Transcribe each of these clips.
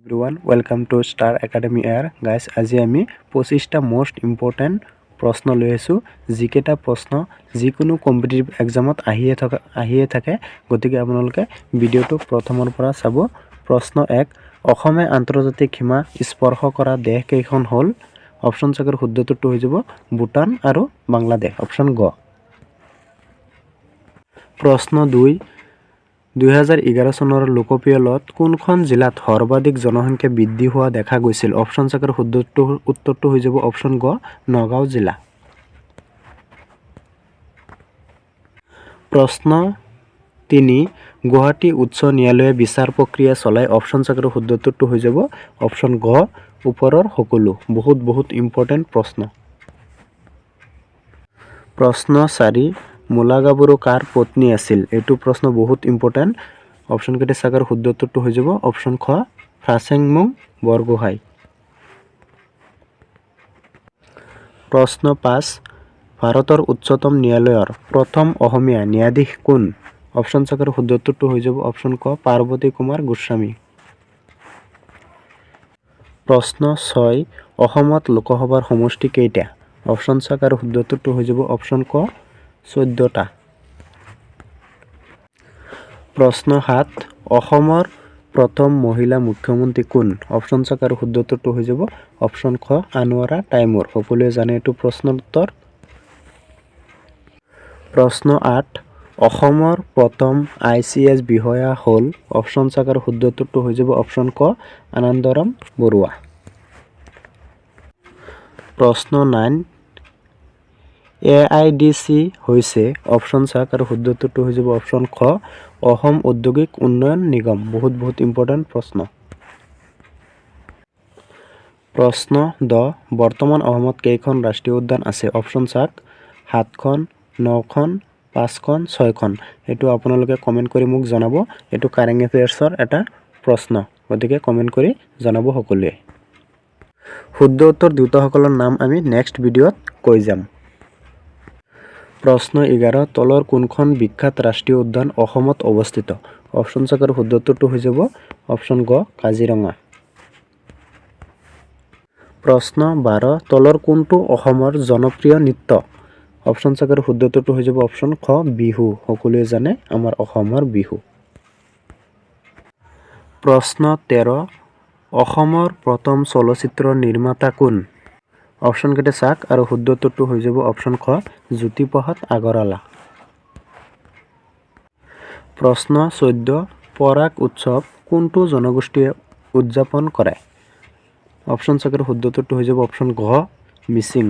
Everyone, welcome to Star Academy Air. Guys, আজি আমি 25টা most important প্ৰশ্ন লৈ আছো যিকেইটা প্ৰশ্ন যিকোনো কম্পিটিটিভ এক্সামত আহিয়ে থাকে গতিকে আপোনালোকে ভিডিওটো প্ৰথমৰ পৰা চাব। প্ৰশ্ন 1 অসমে আন্তৰ্জাতিক সীমা স্পৰ্শ কৰা দেশ কেইখন হ'ল? অপচন চাকৰ শুদ্ধটো হৈ যাব ভূটান আৰু বাংলাদেশ। অপচন গ। প্ৰশ্ন 2 2011 চনৰ লোকপিয়লত কোনখন জিলাত সৰ্বাধিক জনসংখ্যা বৃদ্ধি হোৱা দেখা গৈছিল? অপচন চাকৰ উত্তৰটো হৈ যাব অপচন গ নগাঁও জিলা। প্ৰশ্ন 3 গুৱাহাটী উচ্চ ন্যায়ালয়ে বিচাৰ প্ৰক্ৰিয়া চলাই। অপচন চাকৰ শুদ্ধটো হৈ যাব অপচন গ ওপৰৰ সকলো। বহুত ইম্পৰ্টেন্ট প্ৰশ্ন। প্ৰশ্ন 4 মূলা গাভৰু কাৰ পত্নী আছিল? এইটো প্ৰশ্ন বহুত ইম্পৰ্টেন্ট। অপচন কেইটা চাকৰ শুদ্ধটো হৈ যাব অপচন খ ফাচেংমুং বৰগোহাঁই। প্ৰশ্ন 5 ভাৰতৰ উচ্চতম ন্যায়ালয়ৰ প্ৰথম অসমীয়া ন্যায়াধীশ কোন? অপচন চাকৰ শুদ্ধটো হৈ যাব অপচন ক পাৰ্বতী কুমাৰ গোস্বামী। প্ৰশ্ন 6 অসমত লোকসভাৰ সমষ্টি কেইটা? অপচন চাকৰ শুদ্ধটো হৈ যাব অপচন ক 14টা। প্ৰশ্ন 7 অসমৰ প্ৰথম মহিলা মুখ্যমন্ত্ৰী কোন? অপচন চাকৰ শুদ্ধটো হৈ যাব অপচন খ আনোৱাৰা টাইমুৰ। সকলোৱে জানে এইটো প্ৰশ্নৰ উত্তৰ। প্ৰশ্ন 8 অসমৰ প্ৰথম ICS বিষয়া হ'ল? অপচন চাকৰ শুদ্ধটো হৈ যাব অপচন ক আনন্দৰাম বৰুৱা। প্ৰশ্ন 9 AIDC হৈছে? অপচন চাক আৰু শুদ্ধটো হৈ যাব অপচন খ অসম ঔদ্যোগিক উন্নয়ন নিগম। বহুত ইম্পৰ্টেন্ট প্ৰশ্ন। প্ৰশ্ন 10 বৰ্তমান অসমত কেইখন ৰাষ্ট্ৰীয় উদ্যান আছে? অপচন চাক 7খন 9খন 5খন 6খন। এইটো আপোনালোকে কমেন্ট কৰি মোক জনাব। এইটো কাৰেণ্ট এফেয়াৰ্সৰ এটা প্ৰশ্ন গতিকে কমেন্ট কৰি জনাব সকলোৱে। শুদ্ধ উত্তৰ দুটাসকলৰ নাম আমি নেক্সট ভিডিঅ'ত কৈ যাম। প্ৰশ্ন 11 তলৰ কোনখন বিখ্যাত ৰাষ্ট্ৰীয় উদ্যান অসমত অৱস্থিত? অপচন চাকৰ শুদ্ধটো হৈ যাব অপচন গ কাজিৰঙা। প্ৰশ্ন 12 তলৰ কোনটো অসমৰ জনপ্ৰিয় নৃত্য? অপচন চাকৰ শুদ্ধটো হৈ যাব অপচন খ বিহু। সকলোৱে জানে আমাৰ অসমৰ বিহু। প্ৰশ্ন 13 অসমৰ প্ৰথম চলচ্চিত্ৰ নিৰ্মাতা কোন? অপচন কেইটা চাক আৰু শুদ্ধটো হৈ যাব অপচন খ জ্যোতিপ্ৰসাদ আগৰৱালা। প্ৰশ্ন 14 পৰাগ উৎসৱ কোনটো জনগোষ্ঠীয়ে উদযাপন কৰে? অপচন চাকৰ শুদ্ধটো হৈ যাব অপচন ঘ মিচিং।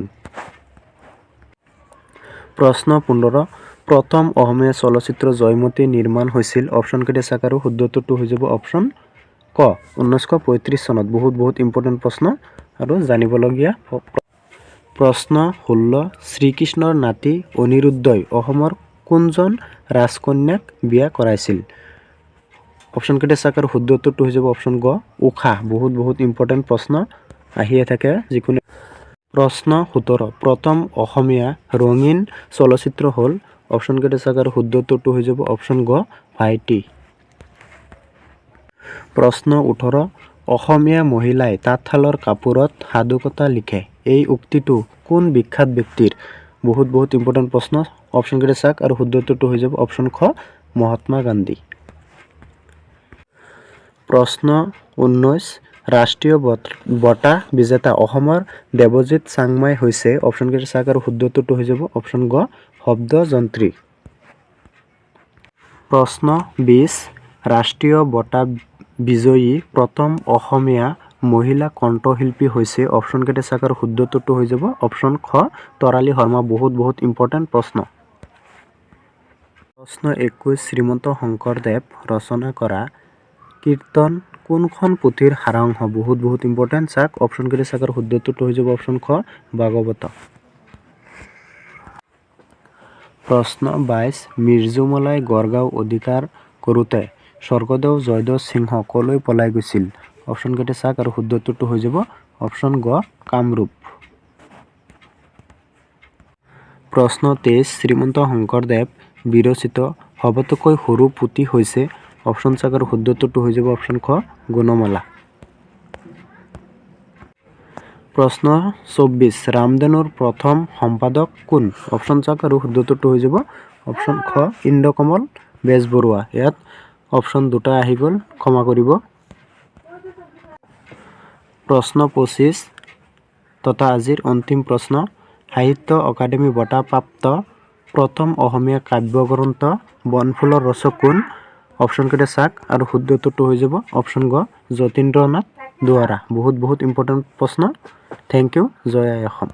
প্ৰশ্ন 15 প্ৰথম অসমীয়া চলচ্চিত্ৰ জয়মতী নিৰ্মাণ হৈছিল? অপচন কেইটা চাক আৰু শুদ্ধটো হৈ যাব অপচন ক 1935 চনত। বহুত ইম্পৰ্টেন্ট প্ৰশ্ন আৰু জানিবলগীয়া। প্ৰশ্ন 16 শ্ৰীকৃষ্ণৰ নাতি অনিৰুদ্ধই অসমৰ কোনজন ৰাজকন্যাক বিয়া কৰাইছিল? অপচন কেইটা চাক আৰু শুদ্ধটো হৈ যাব অপচন গ উষা। বহুত ইম্পৰ্টেন্ট প্ৰশ্ন আহিয়ে থাকে যিকোনো। প্ৰশ্ন 17 প্ৰথম অসমীয়া ৰঙীন চলচ্চিত্ৰ হ'ল? অপচন কেইটা চাক আৰু শুদ্ধটো হৈ যাব অপচন গ ভাইটি। প্ৰশ্ন 18 অসমীয়া মহিলাই তাঁতশালৰ কাপোৰত সাধুকথা লিখে। এই উক্তিটো কোন বিখ্যাত ব্যক্তিৰ? বহুত ইম্পৰ্টেন্ট প্ৰশ্ন। অপচন কেইটা চাক আৰু শুদ্ধটো হৈ যাব অপচন খ মহাত্মা গান্ধী। প্ৰশ্ন 19 ৰাষ্ট্ৰীয় বঁটা বিজেতা অসমৰ দেৱজিৎ চাংমাই হৈছে? অপচন কেইটা চাক আৰু শুদ্ধটো হৈ যাব অপচন গ শব্দযন্ত্ৰী। প্ৰশ্ন 20 ৰাষ্ট্ৰীয় বঁটা বিজয়ী প্ৰথম অসমীয়া মহিলা কণ্ঠশিল্পী হৈছে? অপচন কেইটা চাক আৰু শুদ্ধটো হৈ যাব অপচন খ তৰালী শৰ্মা। বহুত ইম্পৰ্টেন্ট প্ৰশ্ন। প্ৰশ্ন 21 শ্ৰীমন্ত শংকৰদেৱ ৰচনা কৰা কীৰ্তন কোনখন পুথিৰ সাৰাংশ? বহুত ইম্পৰ্টেন্ট। চাক অপচন কেইটা চাক আৰু শুদ্ধটো হৈ যাব অপচন খ ভাগৱত। প্ৰশ্ন 22 মিৰ্জুমলাই গড়গাঁও অধিকাৰ কৰোঁতে স্বৰ্গদেউ জয়ধ্বজ সিংহ কলৈ পলাই গৈছিল? অপচন কেইটা চাক আৰু শুদ্ধটো হৈ যাব অপচন গ কামৰূপ। প্ৰশ্ন 23 শ্ৰীমন্ত শংকৰদেৱ বিৰচিত সবাতোকৈ সৰু পুথি হৈছে? অপচন চাক আৰু শুদ্ধটো হৈ যাব অপচন খ গুণমালা। প্ৰশ্ন 24 ৰামধেনুৰ প্ৰথম সম্পাদক কোন অপশ্যন চাওক আৰু শুদ্ধ উত্তৰটো হৈ যাব অপশ্যন খ ইন্দ্ৰকমল বেজবৰুৱা ইয়াত অপশ্যন দুটা আহি গ'ল ক্ষমা কৰিব প্ৰশ্ন 25 তথা আজিৰ অন্তিম প্ৰশ্ন সাহিত্য অকাডেমি বঁটা প্ৰাপ্ত প্ৰথম অসমীয়া কাব্যগ্ৰন্থ বনফুলৰ ৰচক কোন অপশ্যন কেইটা চাওক আৰু শুদ্ধ উত্তৰটো হৈ যাব অপশ্যন গ যতীন্দ্ৰনাথ দুৱৰা বহুত ইম্পৰ্টেণ্ট প্ৰশ্ন থেংক ইউ জয় আই অসম